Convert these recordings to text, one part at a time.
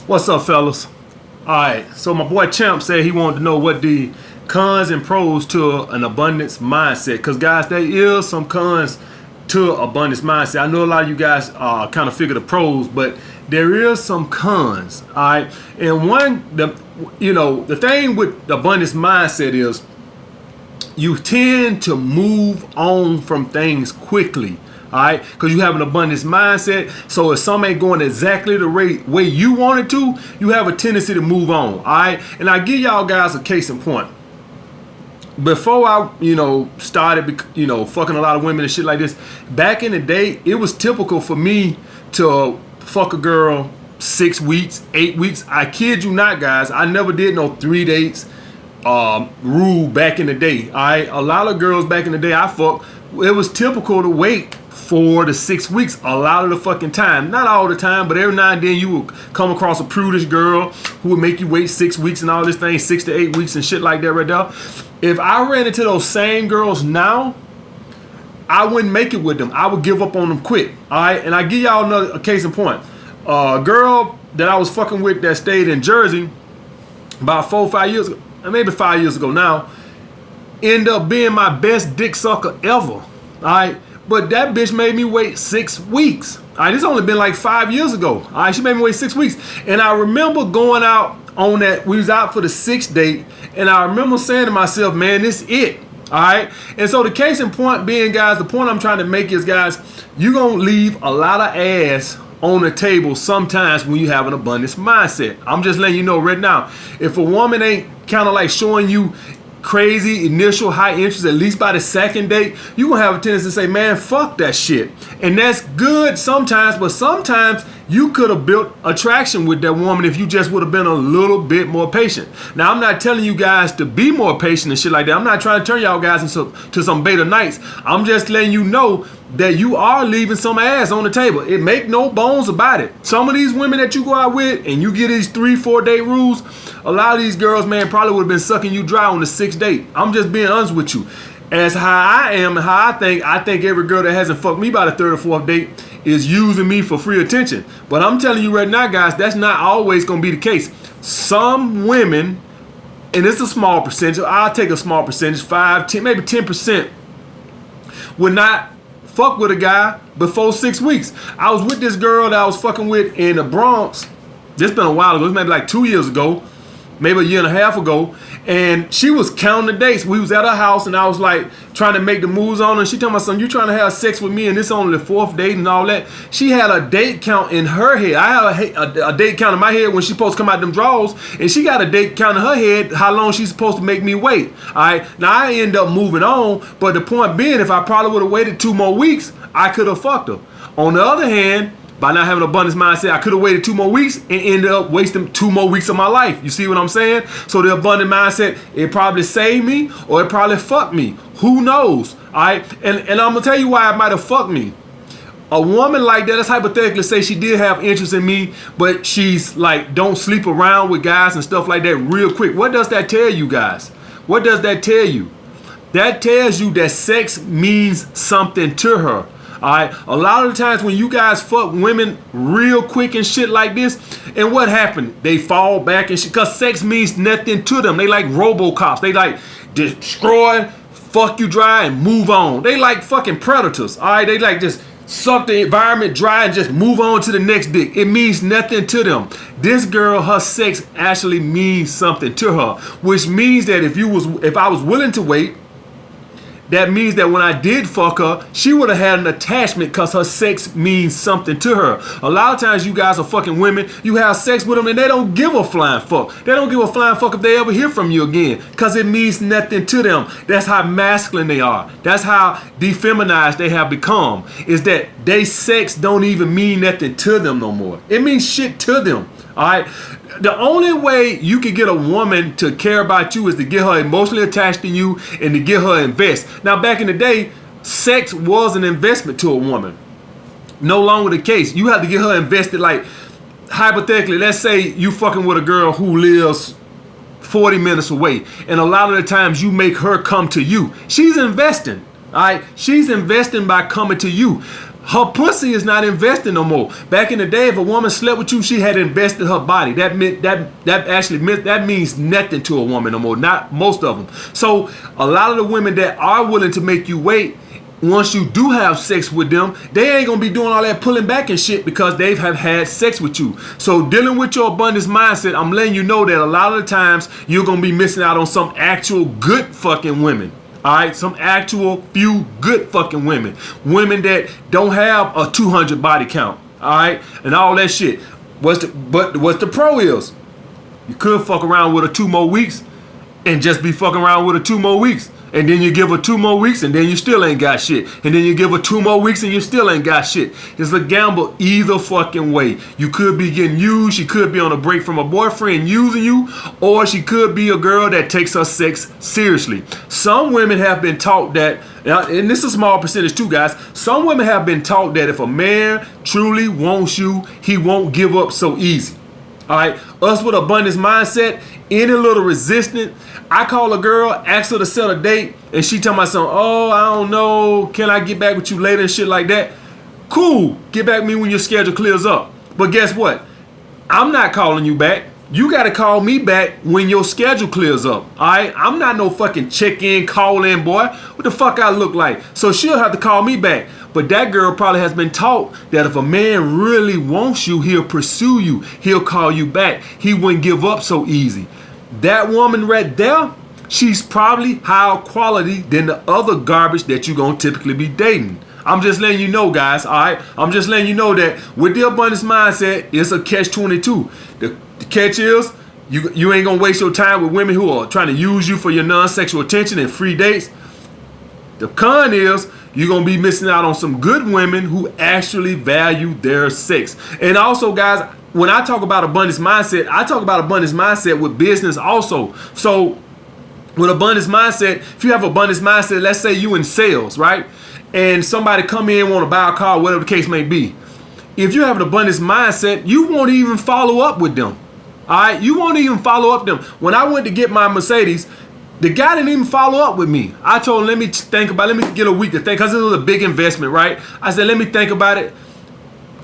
What's up, fellas? Alright, so my boy Champ said he wanted to know what the cons and pros to an abundance mindset. Because, guys, there is some cons to abundance mindset. I know a lot of you guys kind of figure the pros, but there is some cons. Alright, and the thing with the abundance mindset is you tend to move on from things quickly. All right, because you have an abundance mindset. So if something ain't going exactly the way you want it to, you have a tendency to move on. All right, and I give y'all guys a case in point. Before I, started, fucking a lot of women and shit like this, back in the day, it was typical for me to fuck a girl 6 weeks, 8 weeks. I kid you not, guys. I never did no 3 dates rule back in the day. All right, a lot of girls back in the day I fucked, it was typical to wait 4 to 6 weeks a lot of the fucking time. Not all the time, but every now and then you would come across a prudish girl who would make you wait 6 weeks and all this thing, 6 to 8 weeks and shit like that right there. If I ran into those same girls now, I wouldn't make it with them. I would give up on them quick. All right, and I give y'all a case in point. A girl that I was fucking with that stayed in Jersey about 4 or 5 years ago, maybe 5 years ago now, ended up being my best dick sucker ever. All right. But that bitch made me wait 6 weeks. All right, it's only been like 5 years ago. All right, she made me wait 6 weeks. And I remember going out on that, we was out for the 6th date, and I remember saying to myself, man, this is it. All right, and so the case in point being, guys, the point I'm trying to make is, guys, you're going to leave a lot of ass on the table sometimes when you have an abundance mindset. I'm just letting you know right now, if a woman ain't kind of like showing you crazy initial high interest, at least by the second date, you gonna have a tendency to say, man, fuck that shit. And that's good sometimes, but sometimes you could have built attraction with that woman if you just would have been a little bit more patient. Now, I'm not telling you guys to be more patient and shit like that. I'm not trying to turn y'all guys into some beta knights. I'm just letting you know that you are leaving some ass on the table. It make no bones about it. Some of these women that you go out with and you get these 3-4 date rules, a lot of these girls, man, probably would have been sucking you dry on the 6th date. I'm just being honest with you. As how I am and how I think every girl that hasn't fucked me by the 3rd or 4th date is using me for free attention. But I'm telling you right now, guys, that's not always going to be the case. Some women, and it's a small percentage, I'll take a small percentage, 5, 10, maybe 10%, would not fuck with a guy before 6 weeks. I was with this girl that I was fucking with in the Bronx. This been a while ago. It's maybe like 2 years ago, maybe a year and a half ago. And she was counting the dates. We was at her house and I was like trying to make the moves on her. And she told my son, you trying to have sex with me and this only the 4th date and all that. She had a date count in her head. I have a date count in my head when she's supposed to come out them drawers. And she got a date count in her head how long she's supposed to make me wait. All right. Now I end up moving on. But the point being, if I probably would have waited 2 more weeks, I could have fucked her. On the other hand, by not having an abundance mindset, I could have waited 2 more weeks and ended up wasting 2 more weeks of my life. You see what I'm saying? So the abundant mindset, it probably saved me or it probably fucked me. Who knows? All right. And I'm going to tell you why it might have fucked me. A woman like that, let's hypothetically say she did have interest in me, but she's like, don't sleep around with guys and stuff like that real quick. What does that tell you, guys? What does that tell you? That tells you that sex means something to her. All right, a lot of the times when you guys fuck women real quick and shit like this, and what happened? They fall back and shit, because sex means nothing to them. They like RoboCops. They like destroy, fuck you dry, and move on. They like fucking predators. All right, they like just suck the environment dry and just move on to the next dick. It means nothing to them. This girl, her sex actually means something to her, which means that if I was willing to wait, that means that when I did fuck her, she would have had an attachment because her sex means something to her. A lot of times you guys are fucking women, you have sex with them and they don't give a flying fuck. They don't give a flying fuck if they ever hear from you again because it means nothing to them. That's how masculine they are. That's how defeminized they have become, is that they sex don't even mean nothing to them no more. It means shit to them. All right. The only way you can get a woman to care about you is to get her emotionally attached to you and to get her invest. Now, back in the day, sex was an investment to a woman. No longer the case. You have to get her invested. Like, hypothetically, let's say you fucking with a girl who lives 40 minutes away, and a lot of the times you make her come to you. She's investing. All right. She's investing by coming to you. her pussy is not invested no more. Back in the day, if a woman slept with you, she had invested her body. That means nothing to a woman no more. Not most of them. So a lot of the women that are willing to make you wait, once you do have sex with them, they ain't gonna be doing all that pulling back and shit because they have had sex with you. So dealing with your abundance mindset, I'm letting you know that a lot of the times you're gonna be missing out on some actual good fucking women. All right, some actual few good fucking women. Women that don't have a 200 body count. All right, and all that shit. What's the pro is? You could fuck around with her 2 more weeks and just be fucking around with her 2 more weeks. And then you give her 2 more weeks and then you still ain't got shit. And then you give her 2 more weeks and you still ain't got shit. It's a gamble either fucking way. You could be getting used. She could be on a break from a boyfriend using you. Or she could be a girl that takes her sex seriously. Some women have been taught that, and this is a small percentage too, guys. Some women have been taught that if a man truly wants you, he won't give up so easy. All right, us with abundance mindset, any little resistant. I call a girl, ask her to set a date, and she tell me something. Oh, I don't know. Can I get back with you later and shit like that? Cool. Get back with me when your schedule clears up. But guess what? I'm not calling you back. You got to call me back when your schedule clears up. All right? I'm not no fucking check-in, call-in boy. What the fuck I look like? So she'll have to call me back. But that girl probably has been taught that if a man really wants you, he'll pursue you. He'll call you back. He wouldn't give up so easy. That woman right there, she's probably higher quality than the other garbage that you're going to typically be dating. I'm just letting you know, guys, all right? I'm just letting you know that with the abundance mindset, it's a catch-22. The catch is you ain't going to waste your time with women who are trying to use you for your non-sexual attention and free dates. The con is you're going to be missing out on some good women who actually value their sex. And also, guys, when I talk about abundance mindset, I talk about abundance mindset with business also. So with abundance mindset, if you have abundance mindset, let's say you in sales, right? And somebody come in, want to buy a car, whatever the case may be. If you have an abundance mindset, you won't even follow up with them. All right? You won't even follow up with them. When I went to get my Mercedes, the guy didn't even follow up with me. I told him, let me get a week to think, because it was a big investment, right? I said, let me think about it.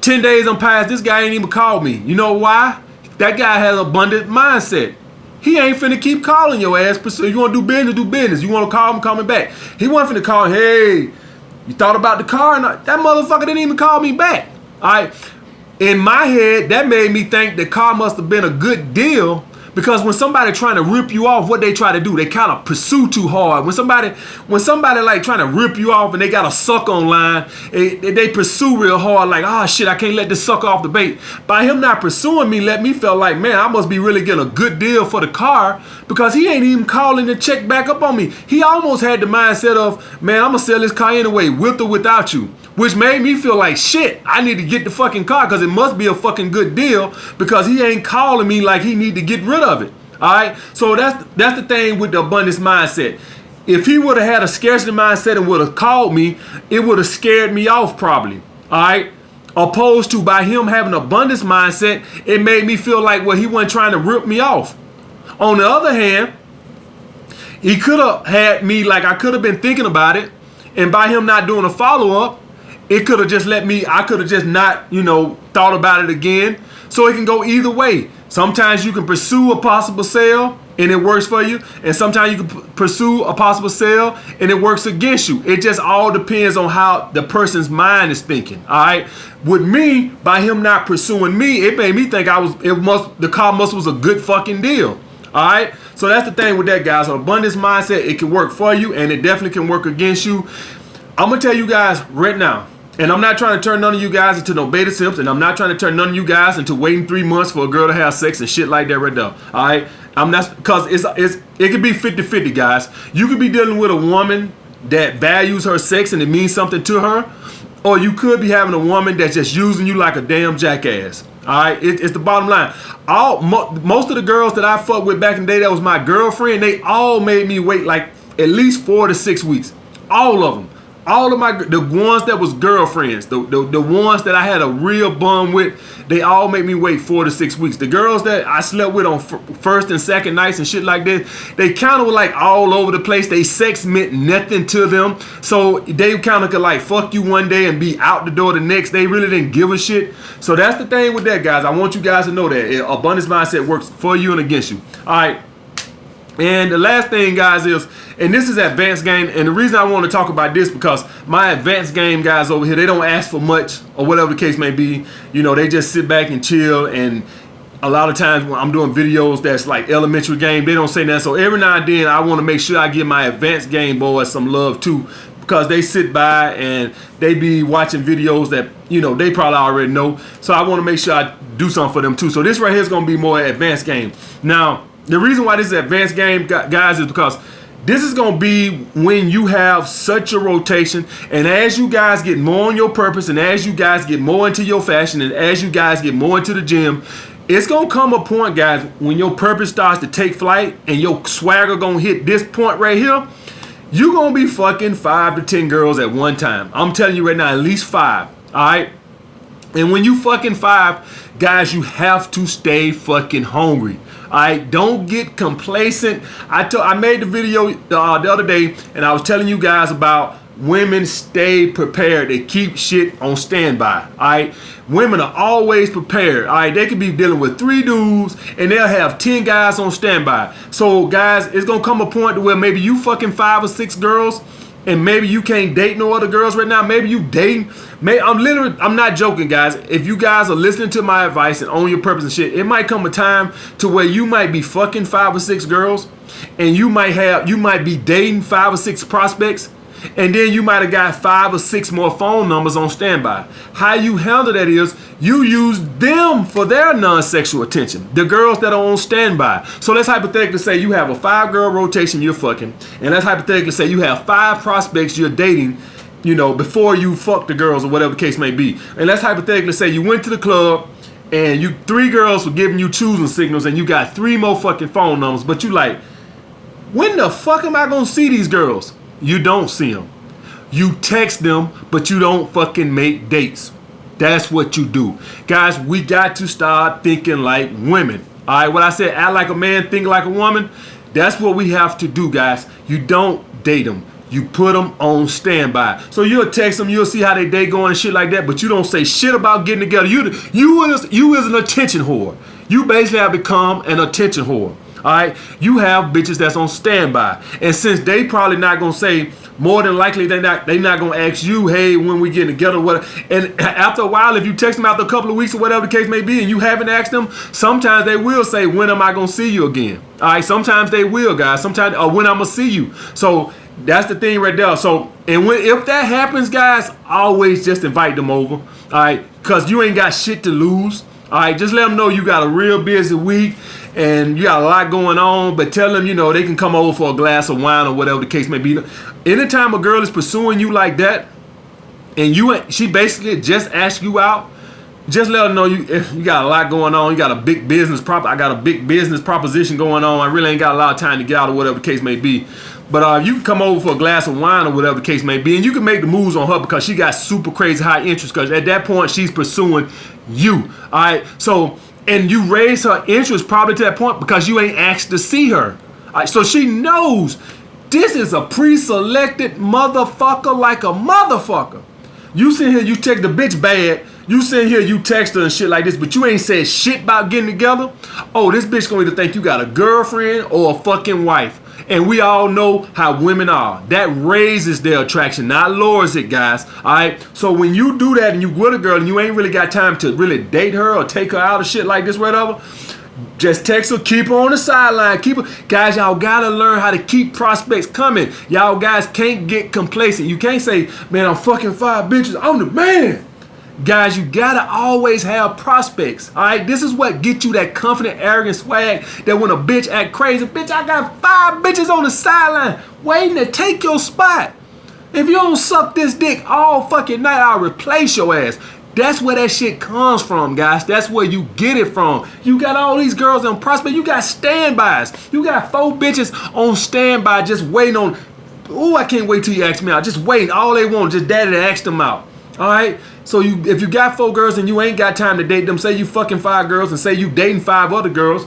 10 days on past, this guy ain't even called me. You know why? That guy has an abundant mindset. He ain't finna keep calling your ass. You want to do business, do business. You want to call him, call me back. He wasn't finna call, hey, you thought about the car? Or not? That motherfucker didn't even call me back. All right. In my head, that made me think the car must have been a good deal, because when somebody trying to rip you off, what they try to do, they kind of pursue too hard. When somebody like trying to rip you off and they got a sucker online, they pursue real hard, like, oh shit, I can't let this sucker off the bait. By him not pursuing me, let me feel like, man, I must be really getting a good deal for the car, because he ain't even calling to check back up on me. He almost had the mindset of, man, I'm gonna sell this car anyway, with or without you. Which made me feel like, shit, I need to get the fucking car, because it must be a fucking good deal, because he ain't calling me like he need to get rid of it. All right? So that's the thing with the abundance mindset. If he would have had a scarcity mindset and would have called me, it would have scared me off probably. All right? Opposed to by him having an abundance mindset, it made me feel like, well, he wasn't trying to rip me off. On the other hand, he could have had me, like I could have been thinking about it, and by him not doing a follow-up, it could have just I could have just not, thought about it again. So it can go either way. Sometimes you can pursue a possible sale and it works for you. And sometimes you can pursue a possible sale and it works against you. It just all depends on how the person's mind is thinking. All right. With me, by him not pursuing me, it made me think the car was a good fucking deal. All right. So that's the thing with that, guys. So abundance mindset, it can work for you and it definitely can work against you. I'm going to tell you guys right now. And I'm not trying to turn none of you guys into no beta simps, and I'm not trying to turn none of you guys into waiting 3 months for a girl to have sex and shit like that right there. All right, I'm not, because it could be 50-50, guys. You could be dealing with a woman that values her sex and it means something to her, or you could be having a woman that's just using you like a damn jackass. All right, it's the bottom line. Most of the girls that I fucked with back in the day that was my girlfriend, they all made me wait like at least 4 to 6 weeks. All of them. all of the ones that was girlfriends, the ones that I had a real bond with, they all make me wait 4 to 6 weeks. The girls that I slept with on first and second nights and shit like this, they kind of were like all over the place. They sex meant nothing to them. So they kind of could like fuck you one day and be out the door the next. They really didn't give a shit. So that's the thing with that, guys. I want you guys to know that abundance mindset works for you and against you. All right. And the last thing, guys, is, and this is advanced game, and the reason I want to talk about this because my advanced game guys over here, they don't ask for much or whatever the case may be. You know, they just sit back and chill, and a lot of times when I'm doing videos that's like elementary game, they don't say that. So every now and then I want to make sure I give my advanced game boys some love too, because they sit by and they be watching videos that, you know, they probably already know. So I want to make sure I do something for them too. So this right here is going to be more advanced game. Now, the reason why this is advanced game, guys, is because this is going to be when you have such a rotation, and as you guys get more on your purpose, and as you guys get more into your fashion, and as you guys get more into the gym, it's going to come a point, guys, when your purpose starts to take flight and your swagger going to hit this point right here. You're going to be fucking 5 to 10 girls at one time. I'm telling you right now, at least 5. All right. And when you fucking 5, guys, you have to stay fucking hungry. All right, don't get complacent. I made the video the other day, and I was telling you guys about women stay prepared. They keep shit on standby. All right, women are always prepared. All right, they could be dealing with 3 dudes, and they'll have 10 guys on standby. So, guys, it's gonna come a point to where maybe you fucking 5 or 6 girls, and maybe you can't date no other girls right now. Maybe you dating. I'm not joking, guys. If you guys are listening to my advice and own your purpose and shit, it might come a time to where you might be fucking 5 or 6 girls, and you might be dating 5 or 6 prospects, and then you might have got 5 or 6 more phone numbers on standby. How you handle that is you use them for their non-sexual attention, the girls that are on standby. So let's hypothetically say you have a 5-girl rotation you're fucking, and let's hypothetically say you have 5 prospects you're dating, you know, before you fuck the girls or whatever the case may be. And let's hypothetically say you went to the club and 3 girls were giving you choosing signals, and you got 3 more fucking phone numbers, but you like, when the fuck am I gonna see these girls? You don't see them. You text them, but you don't fucking make dates. That's what you do. Guys, we got to start thinking like women. All right, what I said, act like a man, think like a woman. That's what we have to do, guys. You don't date them. You put them on standby. So you'll text them, you'll see how they day going and shit like that, but you don't say shit about getting together. You is an attention whore. You basically have become an attention whore. All right, you have bitches that's on standby, and since they probably not gonna say, more than likely they not gonna ask you, hey, when we getting together, what? And after a while, if you text them after a couple of weeks or whatever the case may be, and you haven't asked them, sometimes they will say, when am I gonna see you again? All right, sometimes they will, guys. Sometimes, or when I'm gonna see you. So that's the thing right there. So, and if that happens, guys, always just invite them over. All right, because you ain't got shit to lose. All right, just let them know you got a real busy week and you got a lot going on, but tell them, you know, they can come over for a glass of wine or whatever the case may be. Anytime a girl is pursuing you like that, and she basically just asked you out, just let her know you got a lot going on. You got a big business I got a big business proposition going on. I really ain't got a lot of time to get out or whatever the case may be. But you can come over for a glass of wine or whatever the case may be, and you can make the moves on her because she got super crazy high interest, because at that point she's pursuing you. All right, so, and you raise her interest probably to that point because you ain't asked to see her. All right, so she knows this is a pre-selected motherfucker like a motherfucker. You sit here, you text the bitch bad. You sit here, you text her and shit like this, but you ain't said shit about getting together. Oh, this bitch gonna either think you got a girlfriend or a fucking wife. And we all know how women are. That raises their attraction, not lowers it, guys. All right. So when you do that and you with a girl and you ain't really got time to really date her or take her out or shit like this, whatever, just text her, keep her on the sideline, keep her. Guys, y'all gotta learn how to keep prospects coming. Y'all guys can't get complacent. You can't say, man, I'm fucking 5 bitches. I'm the man. Guys, you gotta always have prospects. All right, this is what gets you that confident, arrogant swag that when a bitch act crazy, bitch, I got 5 bitches on the sideline waiting to take your spot. If you don't suck this dick all fucking night, I'll replace your ass. That's where that shit comes from, guys. That's where you get it from. You got all these girls on prospect. You got standbys. You got 4 bitches on standby just waiting on Ooh, I can't wait till you ask me out. Just wait. All they want, just daddy to ask them out. All right. So if you got 4 girls and you ain't got time to date them, say you fucking 5 girls and say you dating 5 other girls,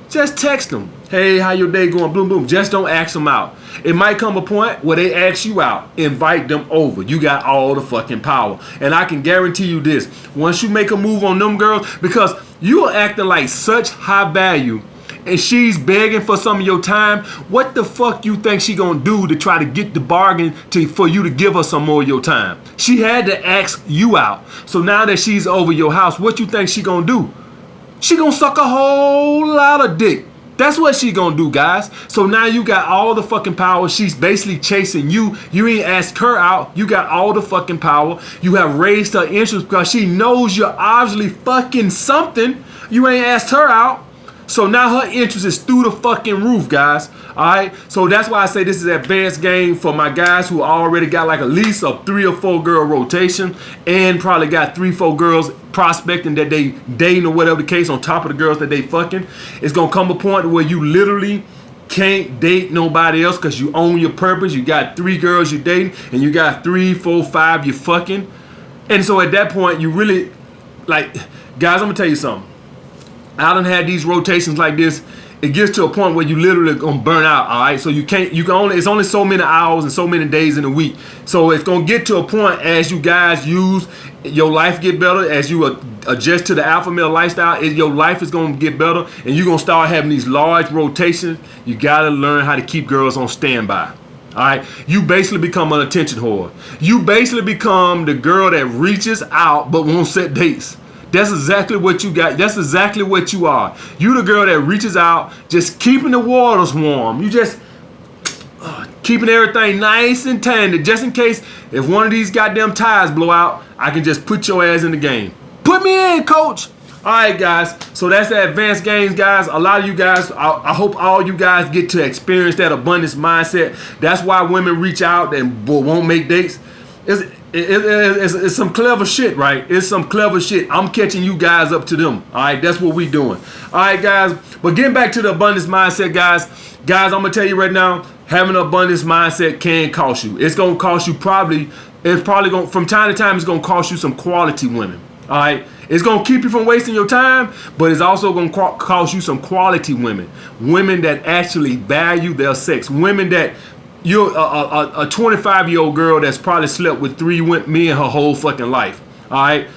just text them. Hey, how your day going? Boom, boom. Just don't ask them out. It might come a point where they ask you out. Invite them over. You got all the fucking power. And I can guarantee you this. Once you make a move on them girls, because you are acting like such high value and she's begging for some of your time, what the fuck you think she gonna do to try to get the bargain for you to give her some more of your time? She had to ask you out. So now that she's over your house, what you think she gonna do? She gonna suck a whole lot of dick. That's what she gonna do, guys. So now you got all the fucking power. She's basically chasing you. You ain't asked her out. You got all the fucking power. You have raised her interest because she knows you're obviously fucking something. You ain't asked her out. So now her interest is through the fucking roof, guys. All right. So that's why I say this is advanced game for my guys who already got like at least a 3 or 4 girl rotation and probably got 3, 4 girls prospecting that they dating or whatever the case on top of the girls that they fucking. It's gonna come a point where you literally can't date nobody else because you own your purpose. You got 3 girls you dating and you got 3, 4, 5 you fucking. And so at that point you really like, guys, I'm gonna tell you something. I done had these rotations like this. It gets to a point where you literally gonna burn out. All right, so you can only, it's only so many hours and so many days in a week. So it's gonna get to a point as you guys use your life get better, as you adjust to the alpha male lifestyle, your life is gonna get better, and you're gonna start having these large rotations. You gotta learn how to keep girls on standby. All right, you basically become an attention whore. You basically become the girl that reaches out but won't set dates. That's exactly what you got. That's exactly what you are. You the girl that reaches out, just keeping the waters warm. You just keeping everything nice and tender, just in case if one of these goddamn tires blow out, I can just put your ass in the game. Put me in, coach. All right, guys. So that's the advanced games, guys. A lot of you guys, I hope all you guys get to experience that abundance mindset. That's why women reach out and won't make dates. It's some clever shit, right? It's some clever shit. I'm catching you guys up to them. All right, that's what we doing. All right, guys. But getting back to the abundance mindset, guys, I'm gonna tell you right now, having an abundance mindset can cost you. It's gonna cost you it's probably gonna, from time to time, it's gonna cost you some quality women. All right, it's gonna keep you from wasting your time, but it's also gonna cost you some quality women that actually value their sex, women that. You're a 25-year-old girl that's probably slept with 3 men her whole fucking life. All right.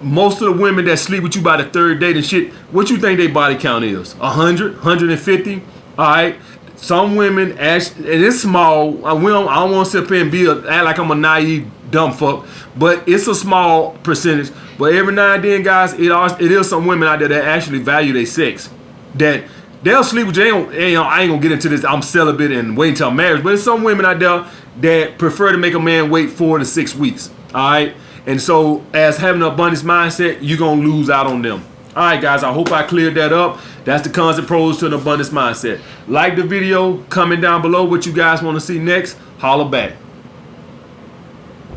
Most of the women that sleep with you by the 3rd date and shit, what you think their body count is? 100, 150. All right. Some women actually, and it's small. I don't want to sit up here and act like I'm a naive dumb fuck, but it's a small percentage. But every now and then, guys, it is some women out there that actually value their sex. That they'll sleep with you. I ain't gonna get into this. I'm celibate and wait until marriage. But there's some women out there that prefer to make a man wait 4 to 6 weeks. All right. And so as having an abundance mindset, you're gonna lose out on them. All right, guys. I hope I cleared that up. That's the cons and pros to an abundance mindset. Like the video. Comment down below what you guys want to see next. Holla back.